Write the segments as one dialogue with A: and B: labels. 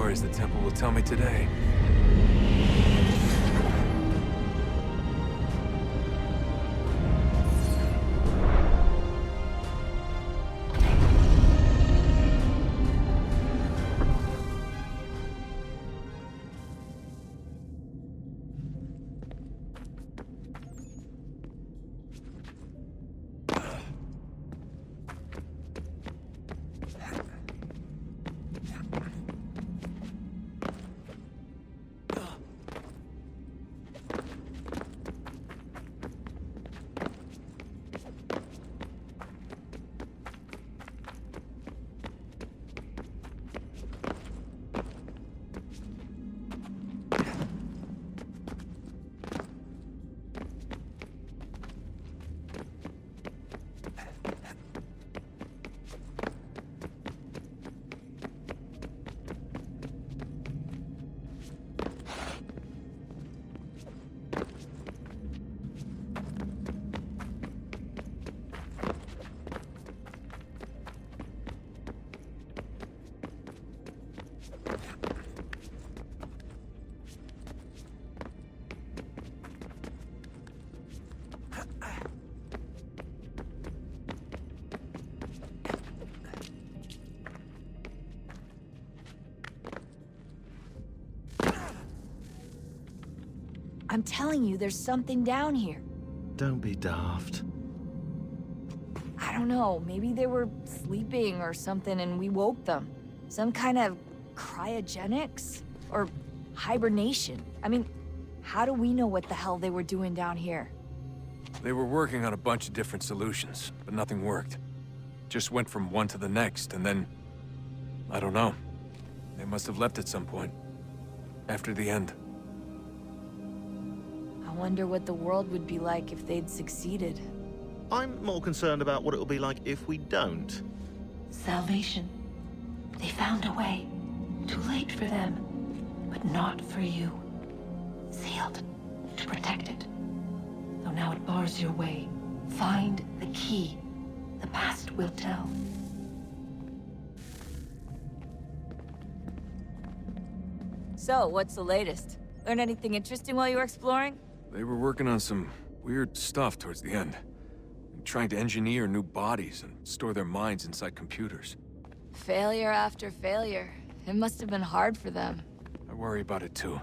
A: stories the temple will tell me today.
B: I'm telling you, there's something down here.
C: Don't be daft.
B: I don't know, maybe they were sleeping or something and we woke them. Some kind of cryogenics? Or hibernation? I mean, how do we know what the hell they were doing down here?
A: They were working on a bunch of different solutions, but nothing worked. Just went from one to the next, and then... I don't know. They must have left at some point. After the end.
B: I wonder what the world would be like if they'd succeeded.
C: I'm more concerned about what it'll be like if we don't.
D: Salvation. They found a way. Too late for them, but not for you. Sealed to protect it. Though now it bars your way. Find the key. The past will tell.
B: So, what's the latest? Learn anything interesting while you were exploring?
A: They were working on some weird stuff towards the end. Trying to engineer new bodies and store their minds inside computers.
B: Failure after failure. It must have been hard for them.
A: I worry about it too.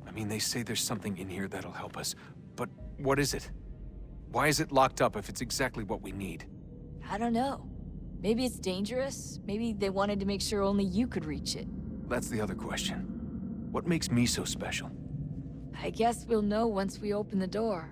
A: I mean, they say there's something in here that'll help us, but what is it? Why is it locked up if it's exactly what we need?
B: I don't know. Maybe it's dangerous. Maybe they wanted to make sure only you could reach it.
A: That's the other question. What makes me so special?
B: I guess we'll know once we open the door.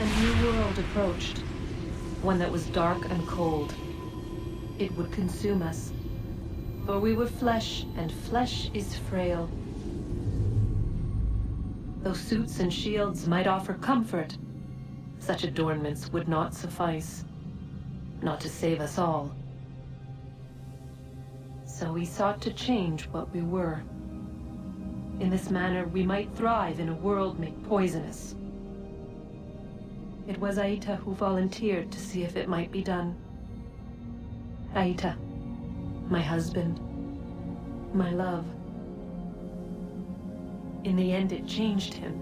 D: A new world approached. One that was dark and cold. It would consume us. For we were flesh, and flesh is frail. Though suits and shields might offer comfort, such adornments would not suffice. Not to save us all. So we sought to change what we were. In this manner, we might thrive in a world made poisonous. It was Aita who volunteered to see if it might be done. Aita, my husband, my love. In the end, it changed him,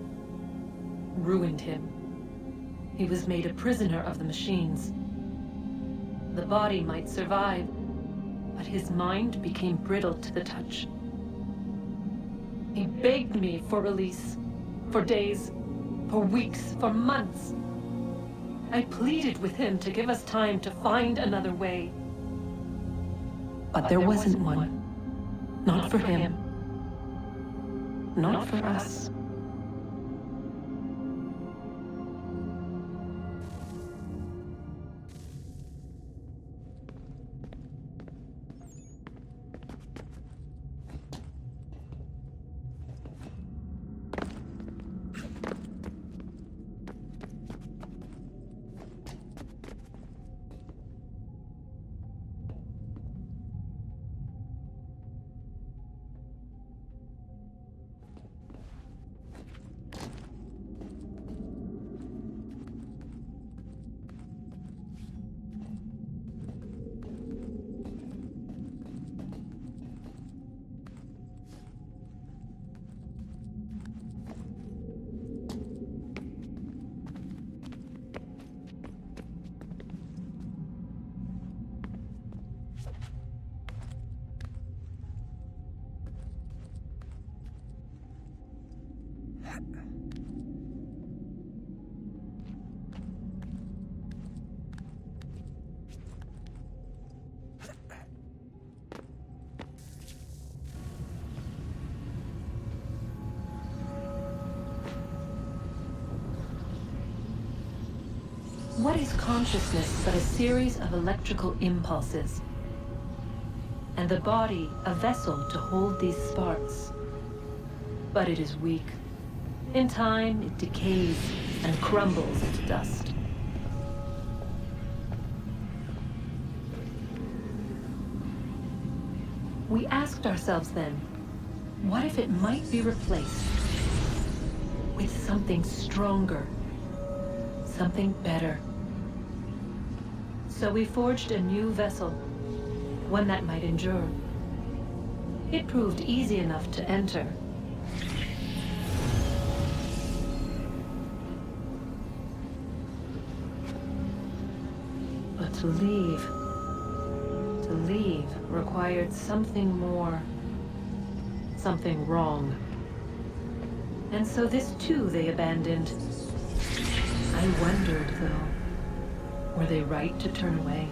D: ruined him. He was made a prisoner of the machines. The body might survive, but his mind became brittle to the touch. He begged me for release, for days, for weeks, for months. I pleaded with him to give us time to find another way. But there wasn't one. Not for him. Not for us. What is consciousness but a series of electrical impulses? And the body a vessel to hold these sparks. But it is weak. In time, it decays and crumbles into dust. We asked ourselves then, what if it might be replaced with something stronger, something better? So we forged a new vessel, one that might endure. It proved easy enough to enter. But to leave required something more, something wrong. And so this too they abandoned. I wondered, though, were they right to turn away?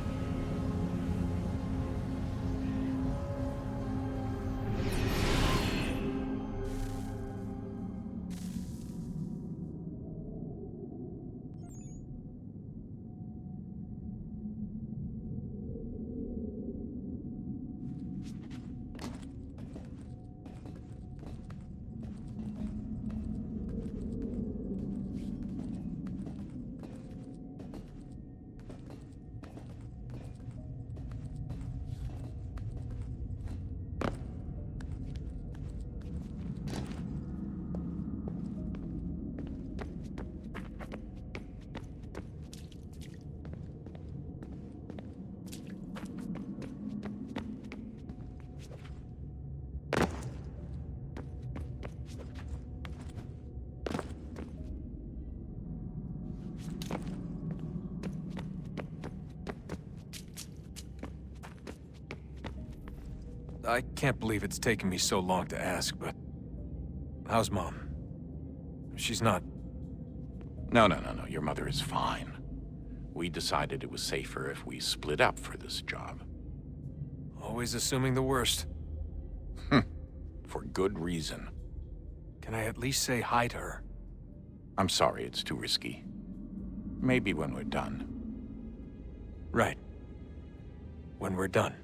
A: I can't believe it's taken me so long to ask, but... how's Mom? She's not...
E: No. Your mother is fine. We decided it was safer if we split up for this job.
A: always assuming the worst.
E: For good reason.
A: Can I at least say hi to her?
E: I'm sorry, it's too risky. Maybe when we're done.
A: Right. When we're done.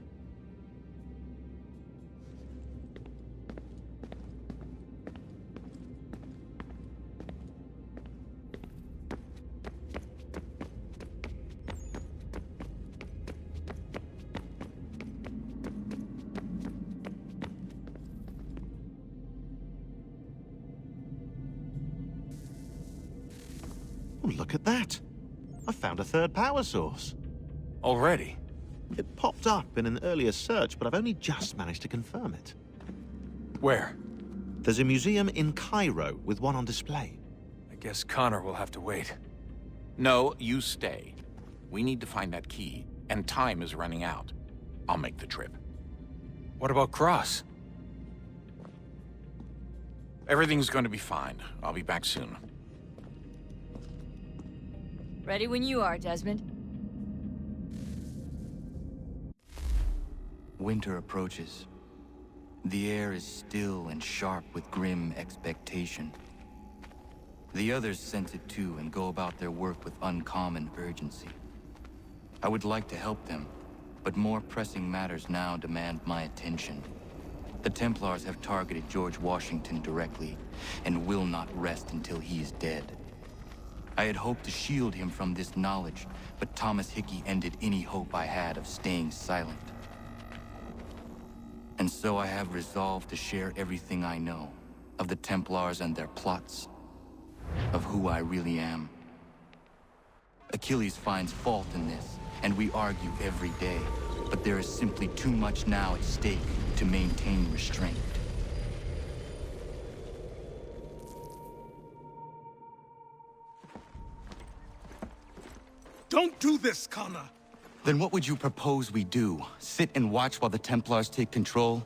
C: Oh, look at that. I found a third power source.
A: Already?
C: It popped up in an earlier search, but I've only just managed to confirm it.
A: Where?
C: There's a museum in Cairo with one on display.
A: I guess Connor will have to wait.
E: No, you stay. We need to find that key, and time is running out. I'll make the trip.
A: What about Cross?
E: Everything's going to be fine. I'll be back soon.
B: Ready when you are, Desmond.
F: Winter approaches. The air is still and sharp with grim expectation. The others sense it too and go about their work with uncommon urgency. I would like to help them, but more pressing matters now demand my attention. The Templars have targeted George Washington directly, and will not rest until he is dead. I had hoped to shield him from this knowledge, but Thomas Hickey ended any hope I had of staying silent. And so I have resolved to share everything I know, of the Templars and their plots, of who I really am. Achilles finds fault in this, and we argue every day, but there is simply too much now at stake to maintain restraint.
G: Don't do this, Connor!
F: Then what would you propose we do? Sit and watch while the Templars take control?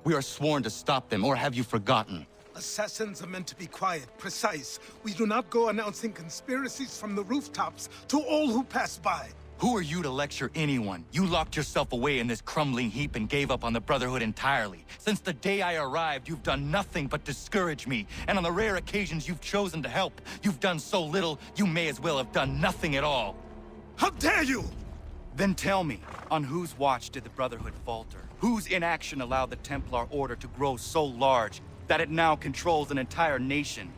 F: We are sworn to stop them, or have you forgotten?
G: Assassins are meant to be quiet, precise. We do not go announcing conspiracies from the rooftops to all who pass by.
F: Who are you to lecture anyone? You locked yourself away in this crumbling heap and gave up on the Brotherhood entirely. Since the day I arrived, you've done nothing but discourage me. And on the rare occasions you've chosen to help, you've done so little, you may as well have done nothing at all.
G: How dare you!
F: Then tell me, on whose watch did the Brotherhood falter? Whose inaction allowed the Templar Order to grow so large that it now controls an entire nation?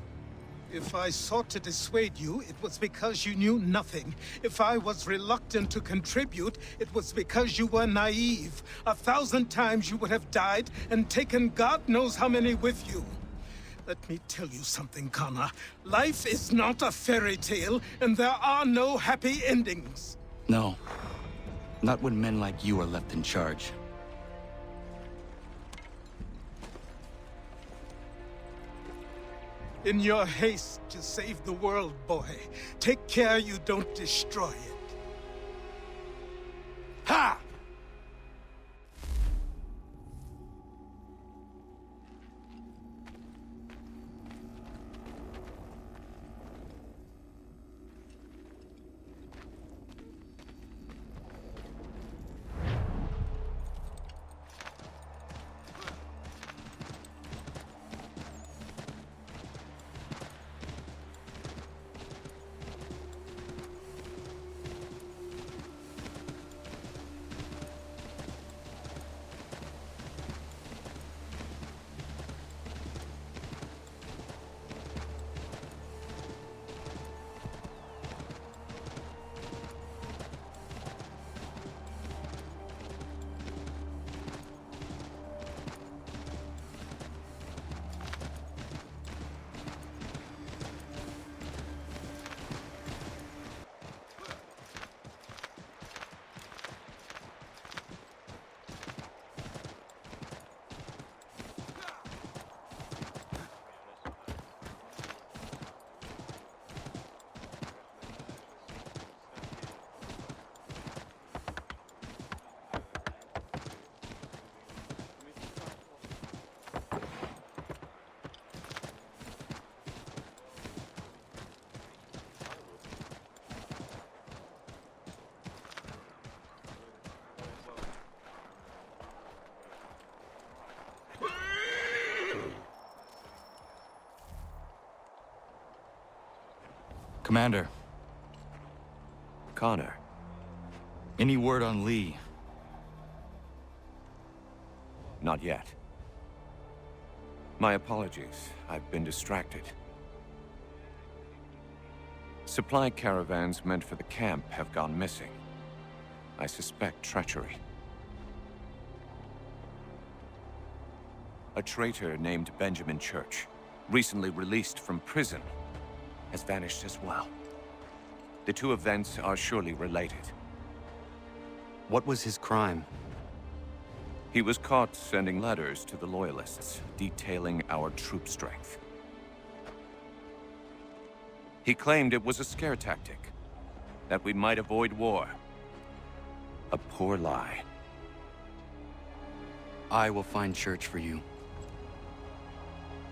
G: If I sought to dissuade you, it was because you knew nothing. If I was reluctant to contribute, it was because you were naive. 1,000 times you would have died and taken God knows how many with you. Let me tell you something, Connor. Life is not a fairy tale, and there are no happy endings.
F: No. Not when men like you are left in charge.
G: In your haste to save the world, boy, take care you don't destroy it. Ha!
F: Commander,
A: Connor.
F: any word on Lee?
A: Not yet. My apologies. I've been distracted. Supply caravans meant for the camp have gone missing. I suspect treachery. A traitor named Benjamin Church, recently released from prison, has vanished as well. The two events are surely related.
H: What was his crime?
A: He was caught sending letters to the Loyalists, detailing our troop strength. He claimed it was a scare tactic, that we might avoid war. A poor lie.
F: I will find Church for you.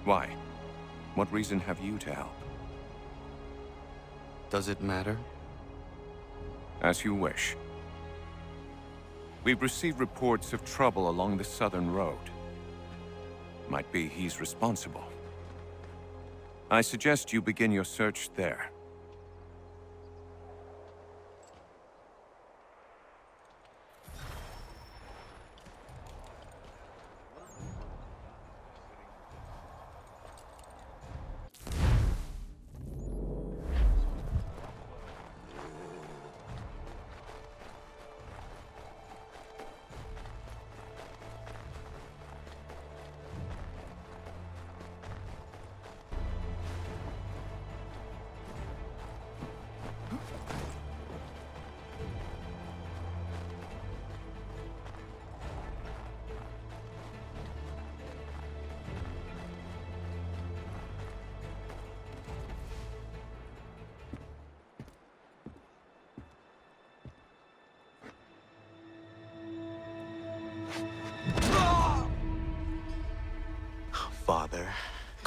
A: Why? What reason have you to help?
H: Does it matter?
A: As you wish. We've received reports of trouble along the southern road. Might be he's responsible. I suggest you begin your search there.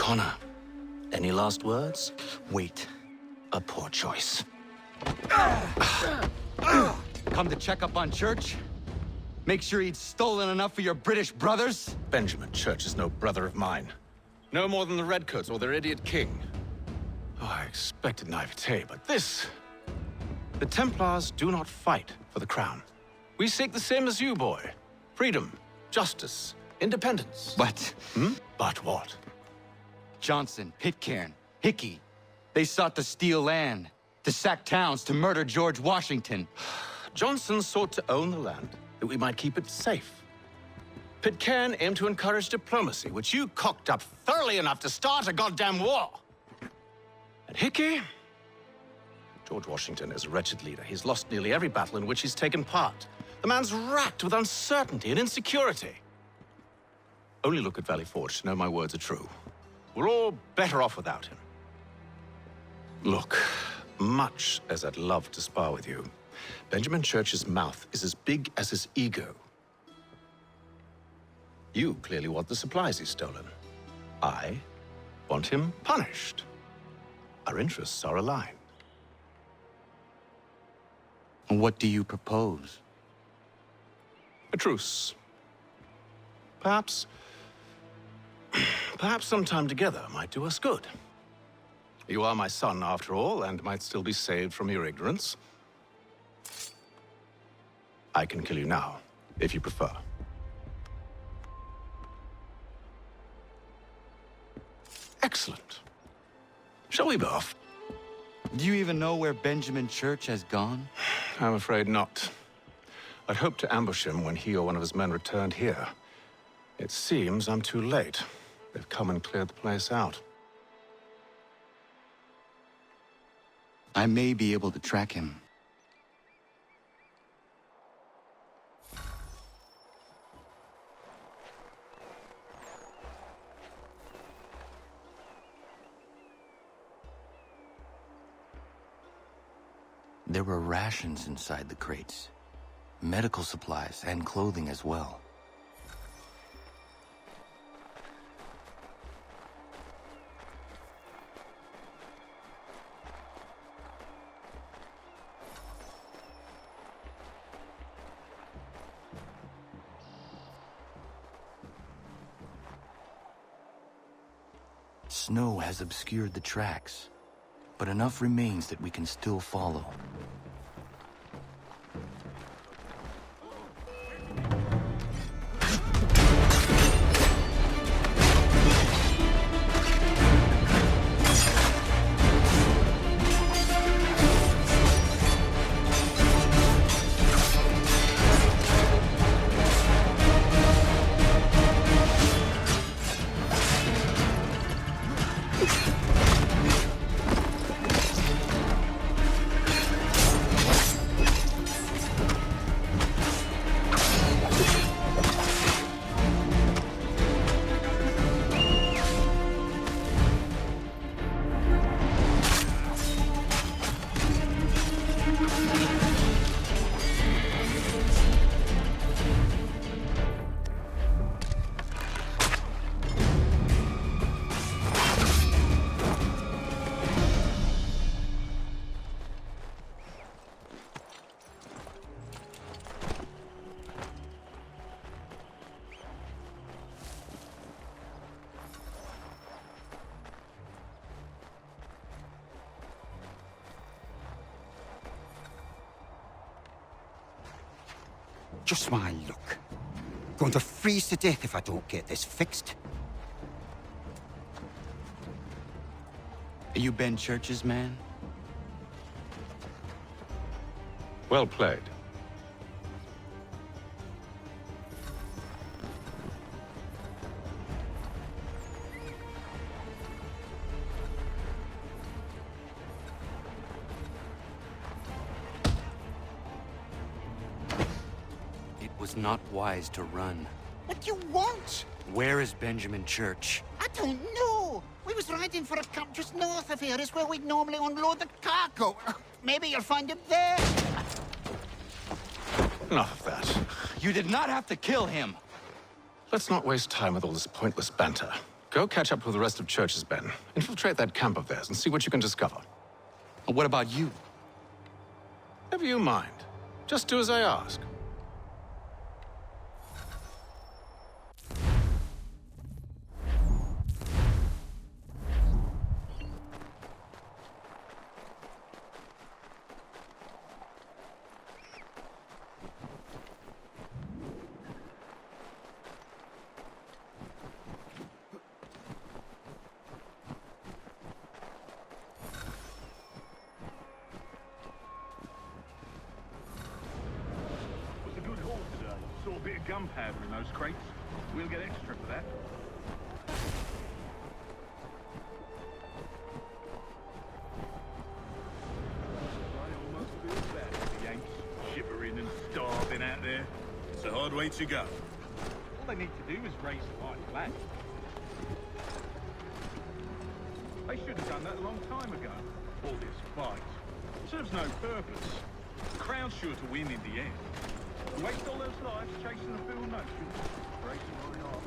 I: Connor, any last words? Wait. A poor choice.
F: Come to check up on Church? Make sure he'd stolen enough for your British brothers?
I: Benjamin Church is no brother of mine. No more than the Redcoats or their idiot king. Oh, I expected naivete, but this... The Templars do not fight for the crown. We seek the same as you, boy. Freedom, justice, independence.
F: But
I: But what?
F: Johnson, Pitcairn, Hickey, they sought to steal land, to sack towns, to murder George Washington.
I: Johnson sought to own the land, that we might keep it safe. Pitcairn aimed to encourage diplomacy, which you cocked up thoroughly enough to start a goddamn war. And Hickey? George Washington is a wretched leader. He's lost nearly every battle in which he's taken part. The man's racked with uncertainty and insecurity. Only look at Valley Forge to know my words are true. We're all better off without him. Look, much as I'd love to spar with you, Benjamin Church's mouth is as big as his ego. You clearly want the supplies he's stolen. I want him punished. Our interests are aligned.
F: What do you propose?
I: A truce. Perhaps some time together might do us good. You are my son, after all, and might still be saved from your ignorance. I can kill you now, if you prefer. Excellent. Shall we be off?
F: Do you even know where Benjamin Church has gone?
I: I'm afraid not. I'd hoped to ambush him when he or one of his men returned here. It seems I'm too late. They've come and cleared the place out.
F: I may be able to track him. There were rations inside the crates. Medical supplies and clothing as well. Snow has obscured the tracks, but enough remains that we can still follow.
J: Just my luck. Going to freeze to death if I don't get this fixed.
F: Are you Ben Church's man?
I: Well played.
H: It was not wise to run.
J: What do you want?
H: Where is Benjamin Church?
J: I don't know. We was riding for a camp just north of here. It's where we'd normally unload the cargo. Maybe you'll find him there.
I: Enough of that.
F: You did not have to kill him.
I: Let's not waste time with all this pointless banter. Go catch up with the rest of Church's men. Infiltrate that camp of theirs and see what you can discover.
H: And what about you?
I: Never you mind. Just do as I ask.
K: Saw a bit of gunpowder in those crates. We'll get extra for that. I almost feel bad for the Yanks, shivering and starving out there. It's a hard way to go. All they need to do is raise the white flag. They should have done that a long time ago. All this fight serves no purpose. The Crown's sure to win in the end. Waste all those lives chasing a field notion. Racing on the arm.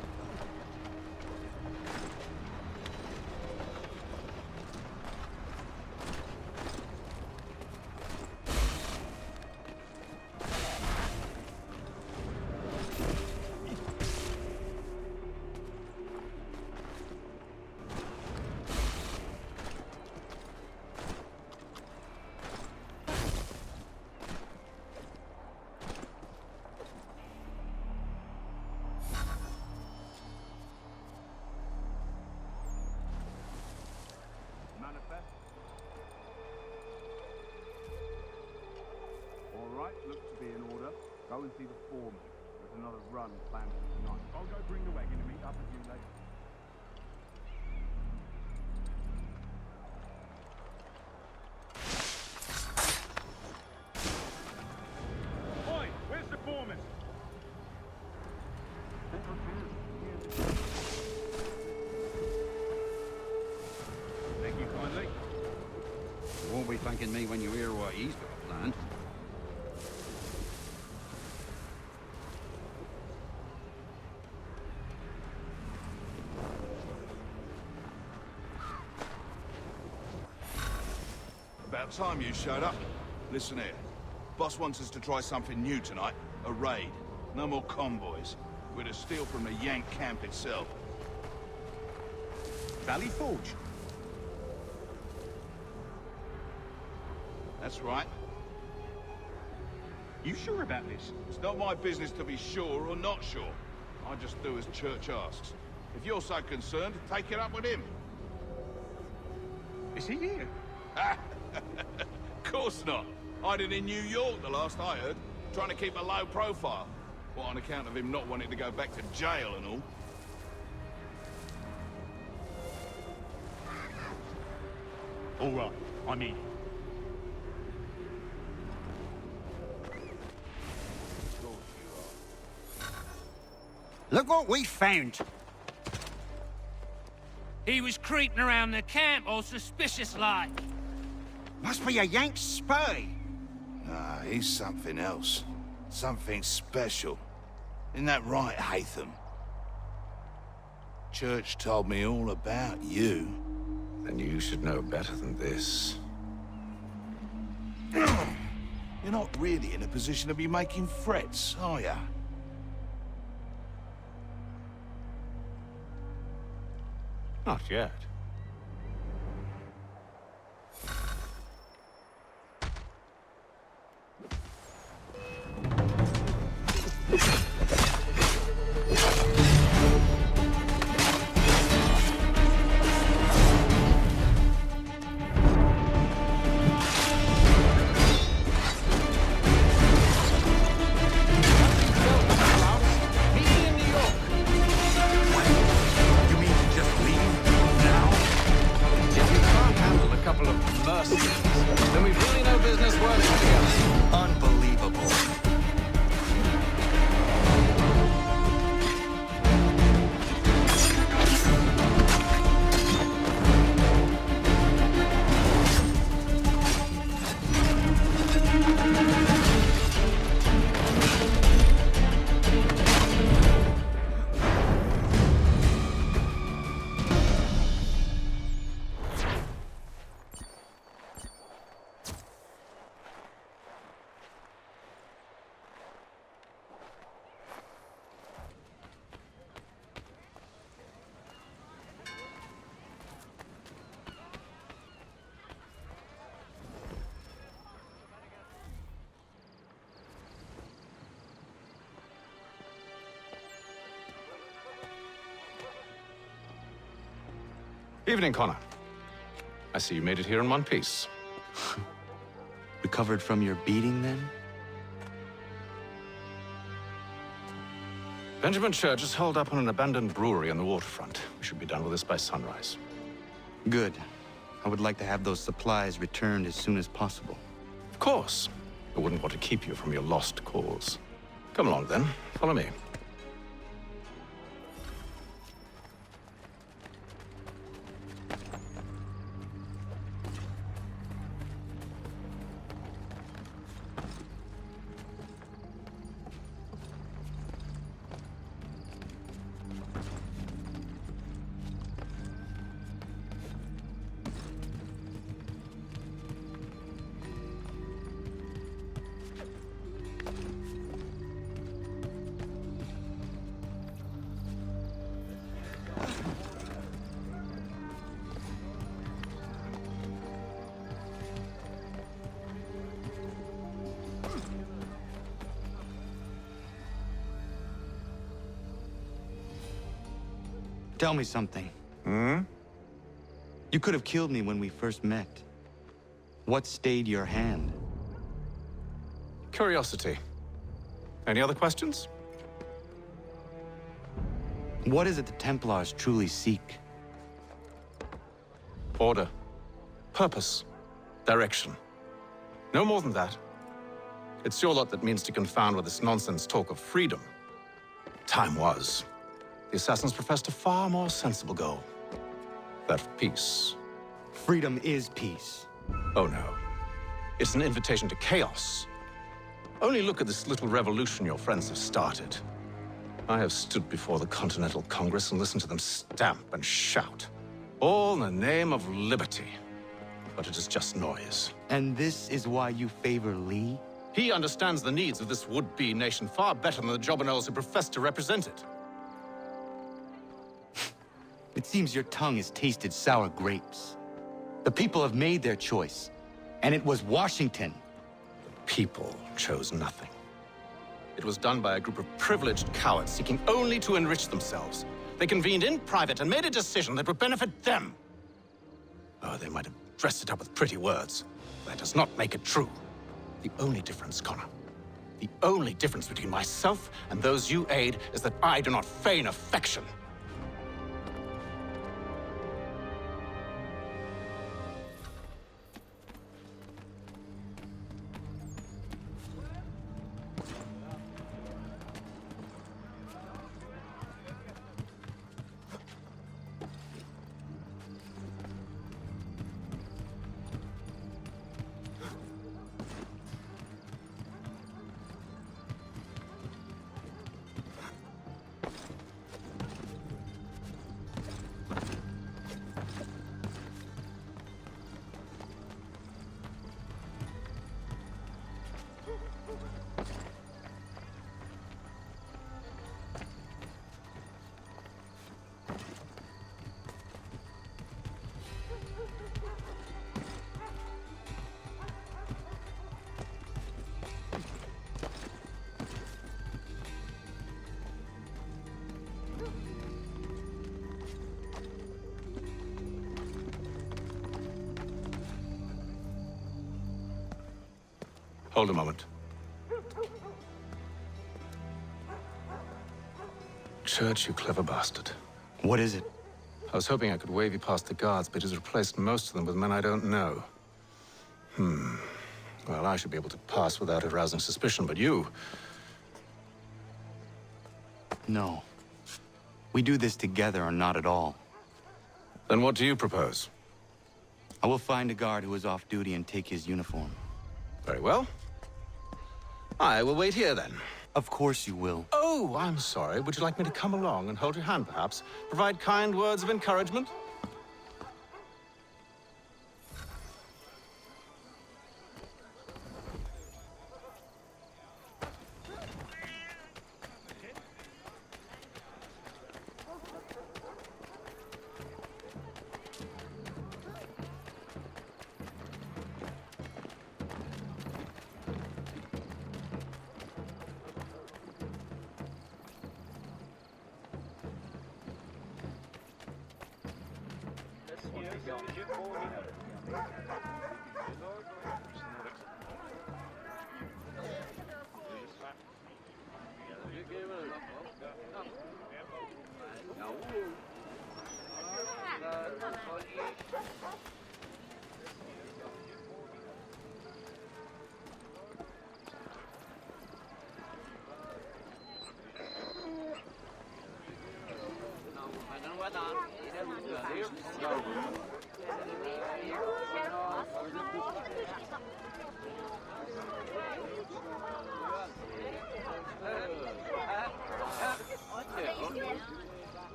K: Looks to be in order. Go and see the foreman. There's another run planned for tonight. I'll go bring the wagon and meet up with you later. Oi, where's the foreman? Thank you kindly.
H: You won't be thanking me when you hear what he's got planned.
L: About time you showed up. Listen here. Boss wants us to try something new tonight. A raid. No more convoys. We're to steal from the Yank camp itself.
K: Valley Forge.
L: That's right.
K: You sure about this?
L: It's not my business to be sure or not sure. I just do as Church asks. If you're so concerned, take it up with him.
K: Is he here?
L: Of course not. Hiding in New York, the last I heard. Trying to keep a low profile. What, on account of him not wanting to go back to jail and all?
K: All right, I'm in.
J: Look what we found.
M: He was creeping around the camp all suspicious-like.
J: Must be a Yank spy.
L: Ah, he's something else. Something special. Isn't that right, Hytham? Church told me all about you.
I: Then you should know better than this.
L: You're not really in a position to be making threats, are ya?
I: Not yet. Then we've really no business working together.
F: Unbelievable.
I: Evening, Connor. I see you made it here in one piece.
F: Recovered from your beating, then?
I: Benjamin Church is holed up on an abandoned brewery on the waterfront. We should be done with this by sunrise.
F: Good. I would like to have those supplies returned as soon as possible.
I: Of course. I wouldn't want to keep you from your lost cause. Come along, then. Follow me.
F: Tell me something. You could have killed me when we first met. What stayed your hand?
I: Curiosity. Any other questions?
F: What is it the Templars truly seek?
I: Order. Purpose. Direction. No more than that. It's your lot that means to confound with this nonsense talk of freedom. Time was. The assassins professed a far more sensible goal. That of peace.
F: Freedom is peace.
I: Oh no. It's an invitation to chaos. Only look at this little revolution your friends have started. I have stood before the Continental Congress and listened to them stamp and shout. All in the name of liberty. But it is just noise.
F: And this is why you favor Lee?
I: He understands the needs of this would-be nation far better than the jobberknolls who profess to represent it.
F: It seems your tongue has tasted sour grapes. The people have made their choice, and it was Washington.
I: The people chose nothing. It was done by a group of privileged cowards seeking only to enrich themselves. They convened in private and made a decision that would benefit them. Oh, they might have dressed it up with pretty words. That does not make it true. The only difference, Connor, the only difference between myself and those you aid is that I do not feign affection. Hold a moment. Church, you clever bastard.
F: What is it?
I: I was hoping I could wave you past the guards, but he's replaced most of them with men I don't know. Well, I should be able to pass without arousing suspicion, but you...
F: No. We do this together or not at all.
I: Then what do you propose?
F: I will find a guard who is off duty and take his uniform.
I: Very well. I will wait here, then.
F: Of course you will.
I: Oh, I'm sorry. Would you like me to come along and hold your hand, perhaps? Provide kind words of encouragement?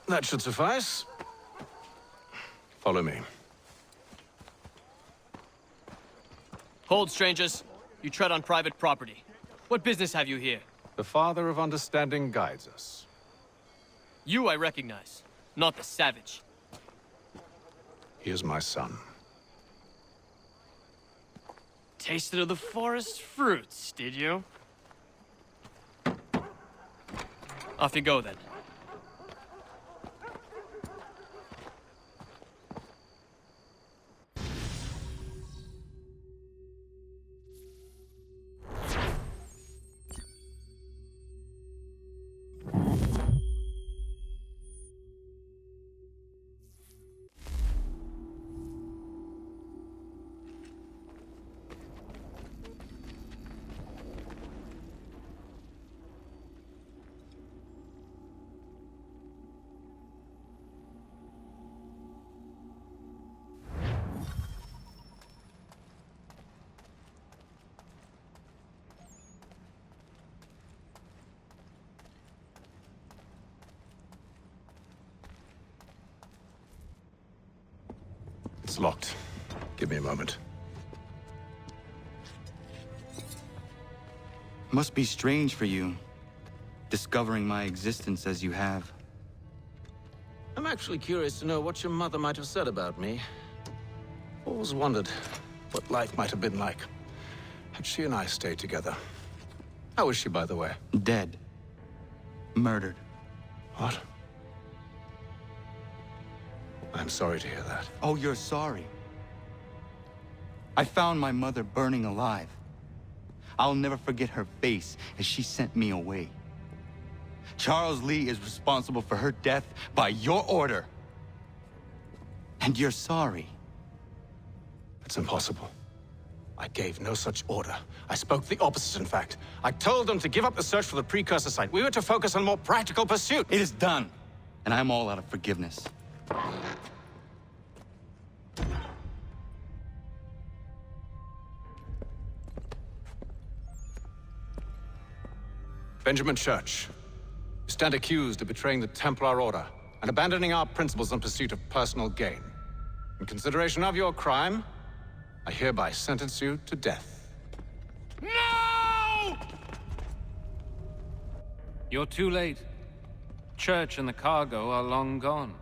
I: That should suffice. Follow me.
N: Hold, strangers. You tread on private property. What business have you here?
I: The Father of Understanding guides us.
N: You I recognize, not the savage.
I: He is my son.
N: Tasted of the forest fruits, did you? Off you go, then.
I: It's locked. Give me a moment.
F: Must be strange for you, discovering my existence as you have.
I: I'm actually curious to know what your mother might have said about me. Always wondered what life might have been like had she and I stayed together. How is she, by the way?
F: Dead. Murdered.
I: What? I'm sorry to hear that.
F: Oh, you're sorry. I found my mother burning alive. I'll never forget her face as she sent me away. Charles Lee is responsible for her death by your order. And you're sorry.
I: It's impossible. I gave no such order. I spoke the opposite, in fact. I told them to give up the search for the precursor site. We were to focus on a more practical pursuit.
F: It is done, and I'm all out of forgiveness.
I: Benjamin Church, you stand accused of betraying the Templar Order and abandoning our principles in pursuit of personal gain. In consideration of your crime, I hereby sentence you to death.
M: No! You're too late. Church and the cargo are long gone.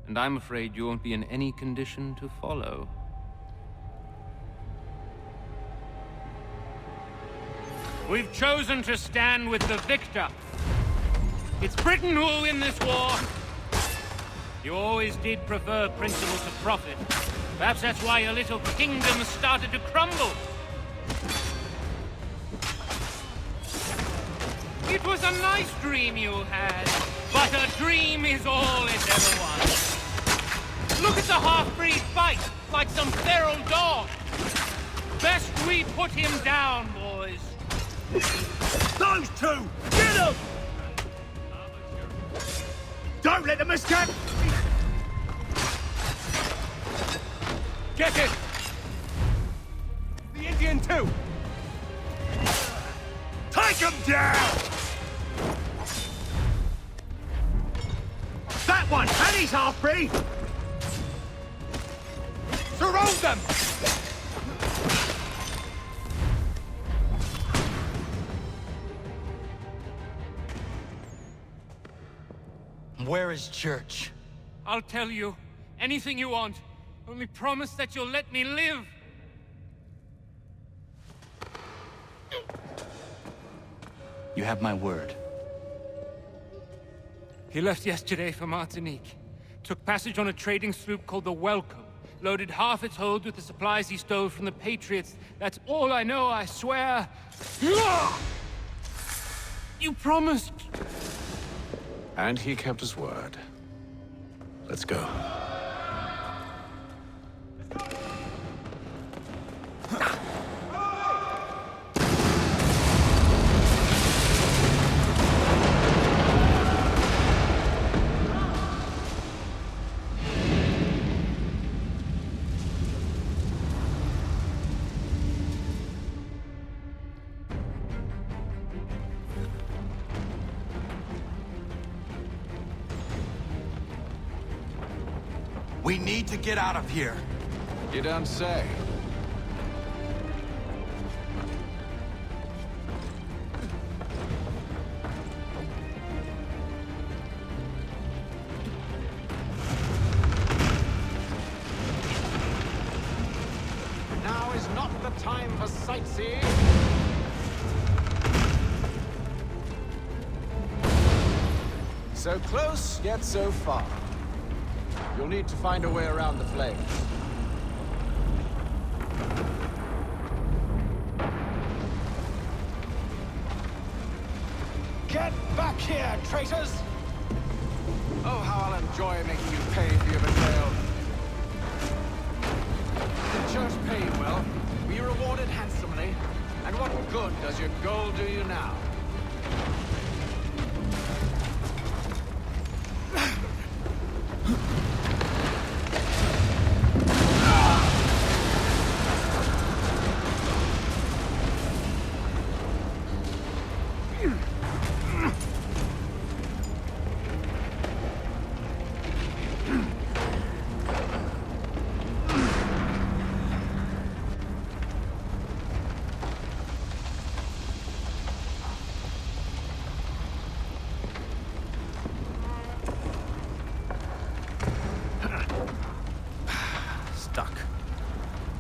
M: And I'm afraid you won't be in any condition to follow. We've chosen to stand with the victor. It's Britain who will win this war. You always did prefer principle to profit. Perhaps that's why your little kingdom started to crumble. It was a nice dream you had, but a dream is all it ever was. Look at the half-breed fight, like some feral dog. Best we put him down, boys.
O: Those two! Get them! Don't let them escape! Get it! The Indian too! Take him down! That one! And he's half-breed! Surround them!
F: Where is Church?
M: I'll tell you. Anything you want. Only promise that you'll let me live.
F: You have my word.
M: He left yesterday for Martinique. Took passage on a trading sloop called the Welcome. Loaded half its hold with the supplies he stole from the Patriots. That's all I know, I swear. You promised.
A: And he kept his word. Let's go.
F: We need to get out of here.
I: You don't say.
O: Now is not the time for sightseeing. So close, yet so far. You'll need to find a way around the flames. Get back here, traitors! Oh, how I'll enjoy making you pay for your betrayal. The church paid well. We rewarded handsomely. And what good does your gold do you now?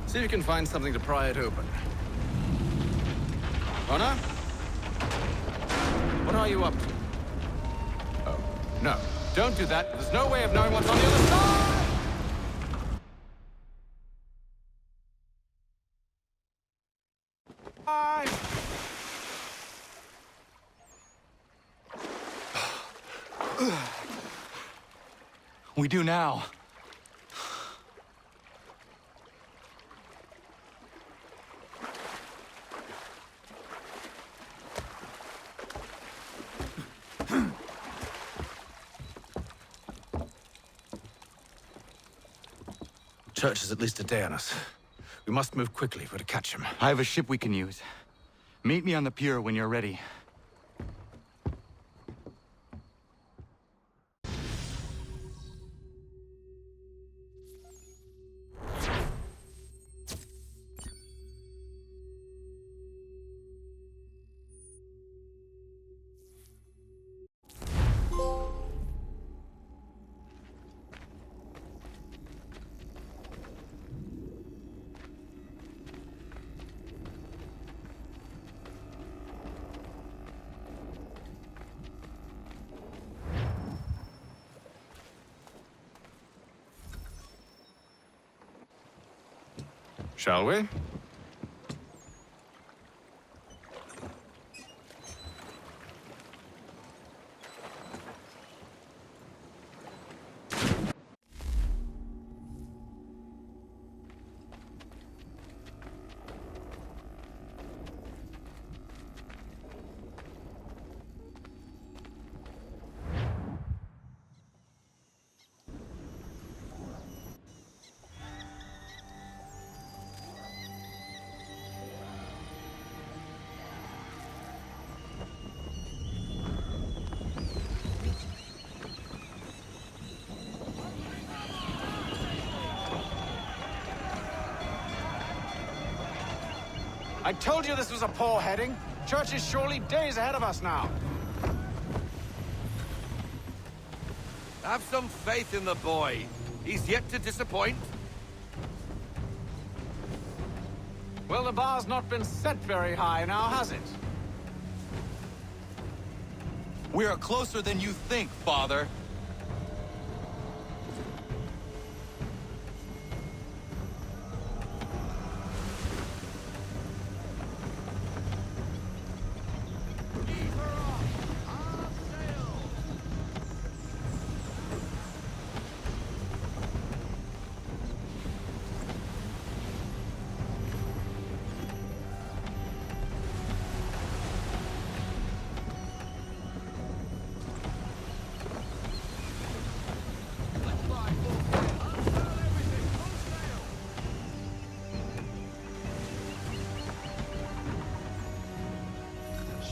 O: See if you can find something to pry it open. Connor? What are you up to? Oh, no. Don't do that. There's no way of knowing what's on the other side! Bye!
F: We do now.
I: Church is at least a day on us. We must move quickly if we're to catch him.
F: I have a ship we can use. Meet me on the pier when you're ready.
I: Shall we?
O: I told you this was a poor heading. Church is surely days ahead of us now.
P: Have some faith in the boy. He's yet to disappoint.
O: Well, the bar's not been set very high now, has it?
F: We are closer than you think, Father.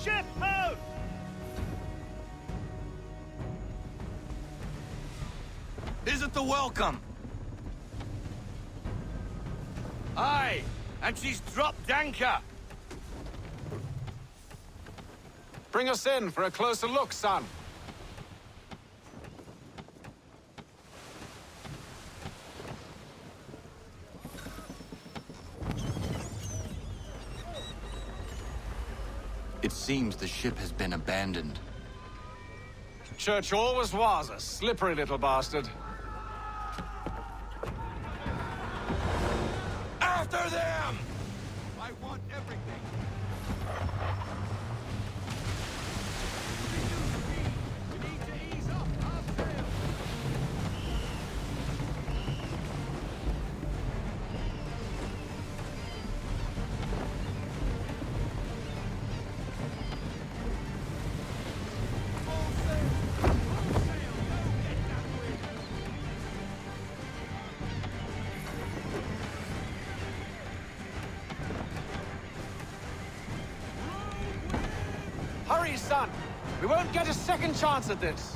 K: Ship out!
P: Isn't the welcome? Aye, and she's dropped anchor.
O: Bring us in for a closer look, son.
F: It seems the ship has been abandoned.
O: Church always was a slippery little bastard.
P: After them! I want everything. We need to ease up our sail.
O: Hurry, son! We won't get a second chance at this.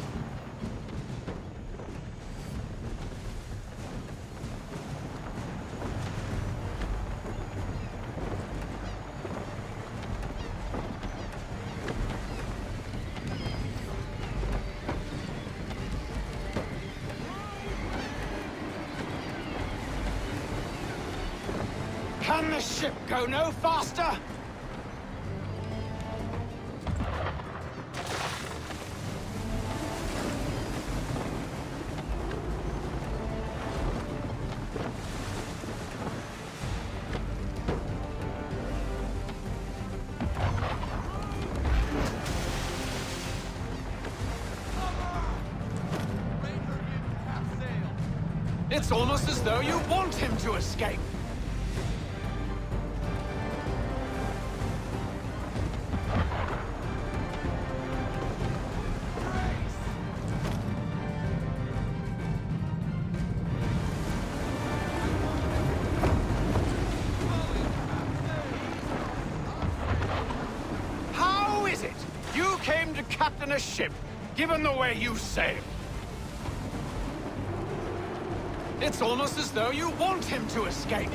O: Can the ship go no faster? It's almost as though you want him to escape. How is it you came to captain a ship, given the way you sailed? It's almost as though you want him to escape.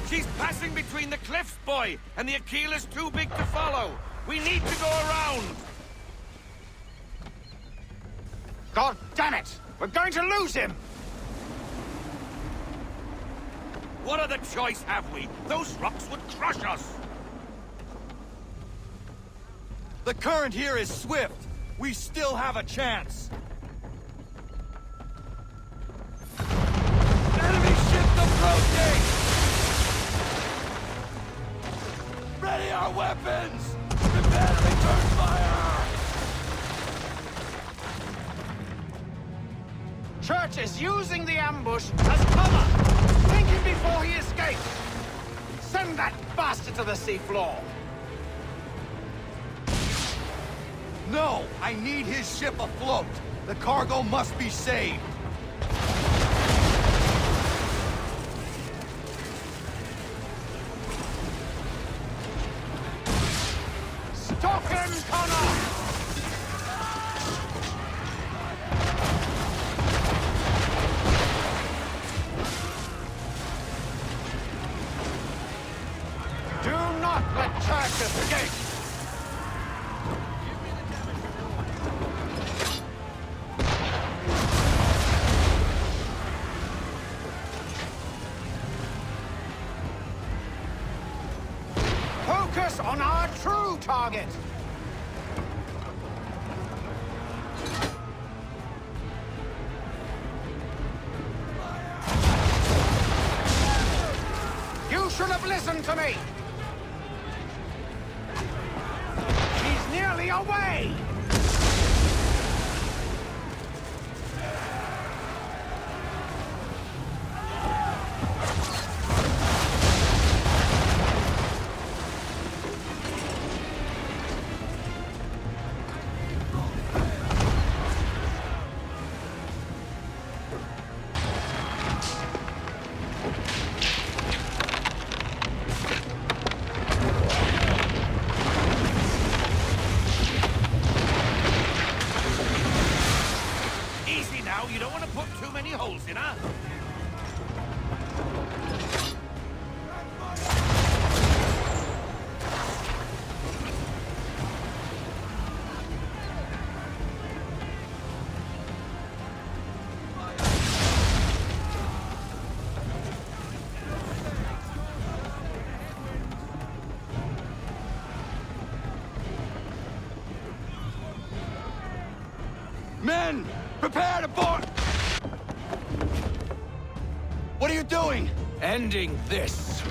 P: She's passing between the cliffs, boy, and the Aquila's too big to follow. We need to go around.
O: God damn it! We're going to lose him!
P: What other choice have we? Those rocks would crush us.
F: The current here is swift. We still have a chance. Enemy ship approaching! Ready our weapons! Prepare to return fire!
O: Church is using the ambush as cover! Thinking before he escapes! Send that bastard to the seafloor!
F: No! I need his ship afloat! The cargo must be saved!
O: target! You should have listened to me! She's nearly away!
P: Easy now, you don't want to put too many holes in her.
F: Men, prepare to board! What are you doing?
P: Ending this.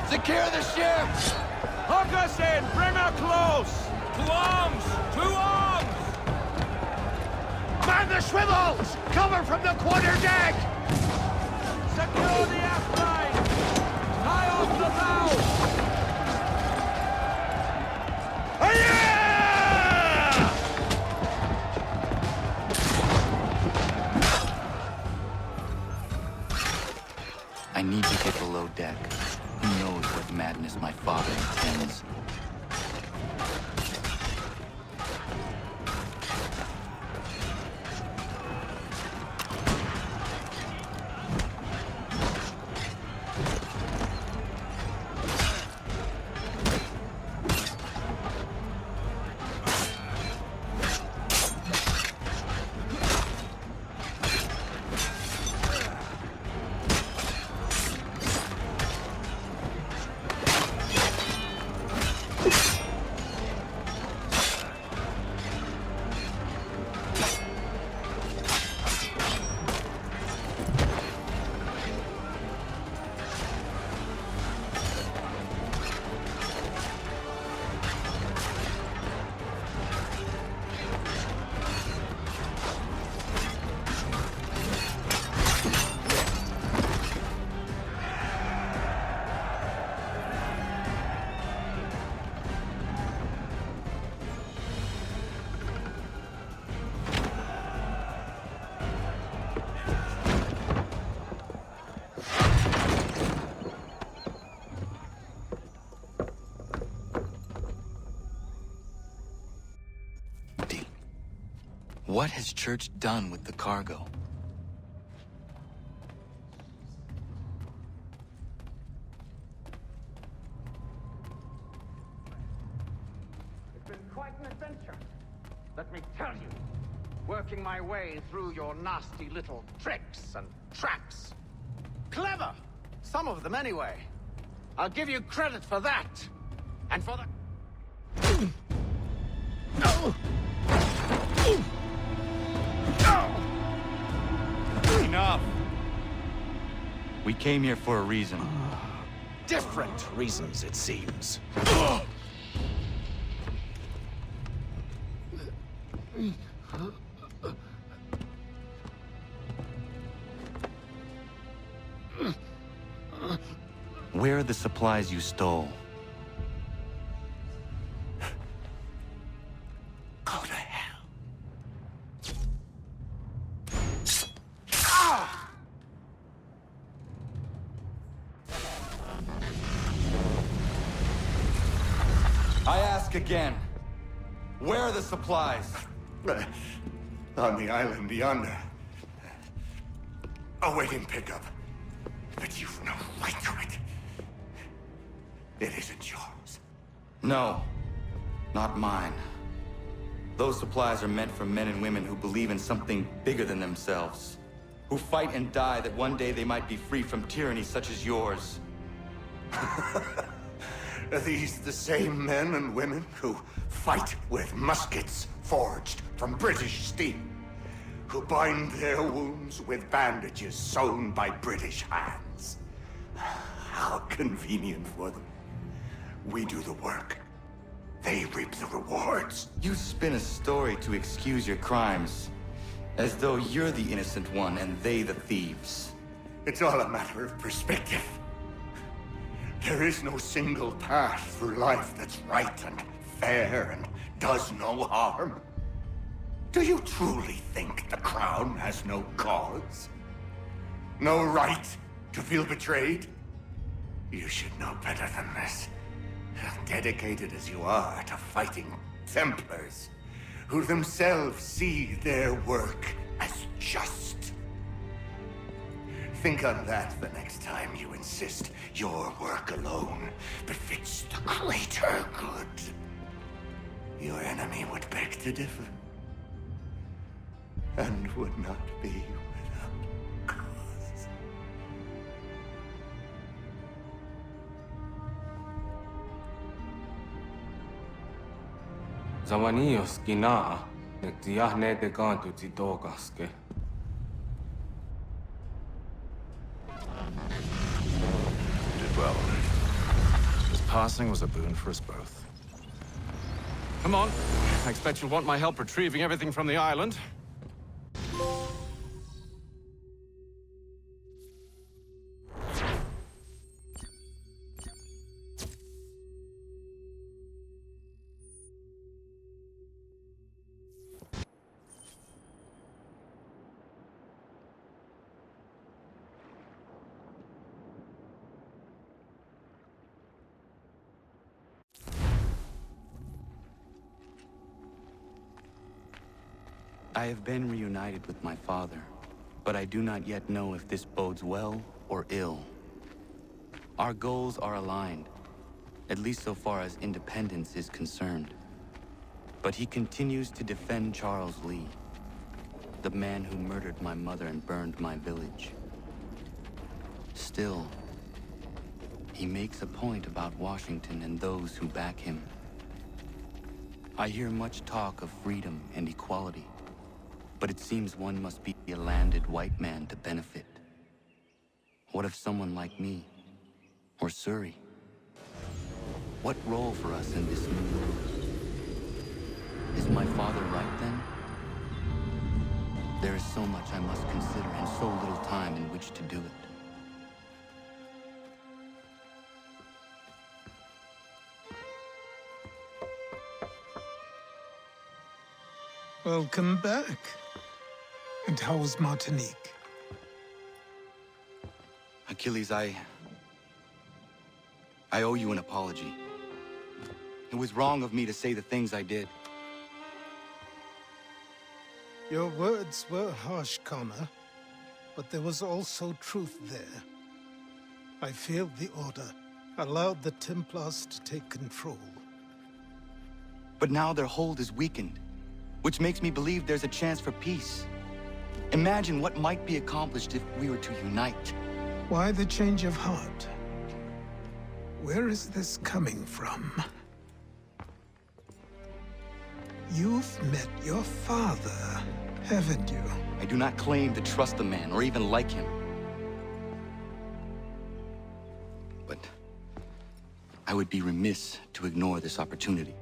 F: Secure the ship!
P: Hook us in! Bring her close! To arms! To arms!
O: Man the swivels! Cover from the quarter deck!
P: Secure the aft line! Tie off the bow!
F: I need to get below deck. Who knows what madness my father intends? What has Church done with the cargo?
O: It's been quite an adventure. Let me tell you. Working my way through your nasty little tricks and traps. Clever! Some of them anyway. I'll give you credit for that. And for the... No!
F: Enough! We came here for a reason.
O: Different reasons, it seems.
F: Where are the supplies you stole?
O: Go to hell.
F: I ask again. Where are the supplies?
Q: On the island yonder. Awaiting pickup. But you've no right to it. It isn't yours.
F: No, not mine. Those supplies are meant for men and women who believe in something bigger than themselves. Who fight and die that one day they might be free from tyranny such as yours.
Q: Are these the same men and women who fight with muskets forged from British steel? Who bind their wounds with bandages sewn by British hands? How convenient for them. We do the work. They reap the rewards.
F: You spin a story to excuse your crimes, as though you're the innocent one and they the thieves.
Q: It's all a matter of perspective. There is no single path through life that's right and fair and does no harm. Do you truly think the Crown has no cause? No right to feel betrayed? You should know better than this. Dedicated as you are to fighting Templars, who themselves see their work as just. Think on that the next time you insist your work alone befits the greater good. Your enemy would beg to differ, and would not be without cause.
R: Zawanios kinaa, nektiahne te kantu titokaske.
I: Did well. This passing was a boon for us both. Come on. I expect you'll want my help retrieving everything from the island.
F: I have been reunited with my father, but I do not yet know if this bodes well or ill. Our goals are aligned, at least so far as independence is concerned. But he continues to defend Charles Lee, the man who murdered my mother and burned my village. Still, he makes a point about Washington and those who back him. I hear much talk of freedom and equality. But it seems one must be a landed white man to benefit. What of someone like me? Or Surrey? What role for us in this new world? Is my father right then? There is so much I must consider and so little time in which to do it.
G: Welcome back. And how was Martinique?
F: Achilles, I owe you an apology. It was wrong of me to say the things I did.
G: Your words were harsh, Connor, but there was also truth there. I failed the Order, allowed the Templars to take control.
F: But now their hold is weakened, which makes me believe there's a chance for peace. Imagine what might be accomplished if we were to unite.
G: Why the change of heart? Where is this coming from? You've met your father, haven't you?
F: I do not claim to trust the man or even like him. But I would be remiss to ignore this opportunity.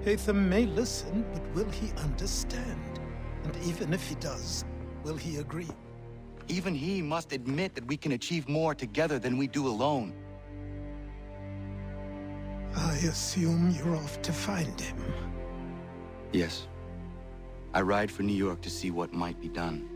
G: Hytham may listen, but will he understand? And even if he does, will he agree?
F: Even he must admit that we can achieve more together than we do alone.
G: I assume you're off to find him.
F: Yes. I ride for New York to see what might be done.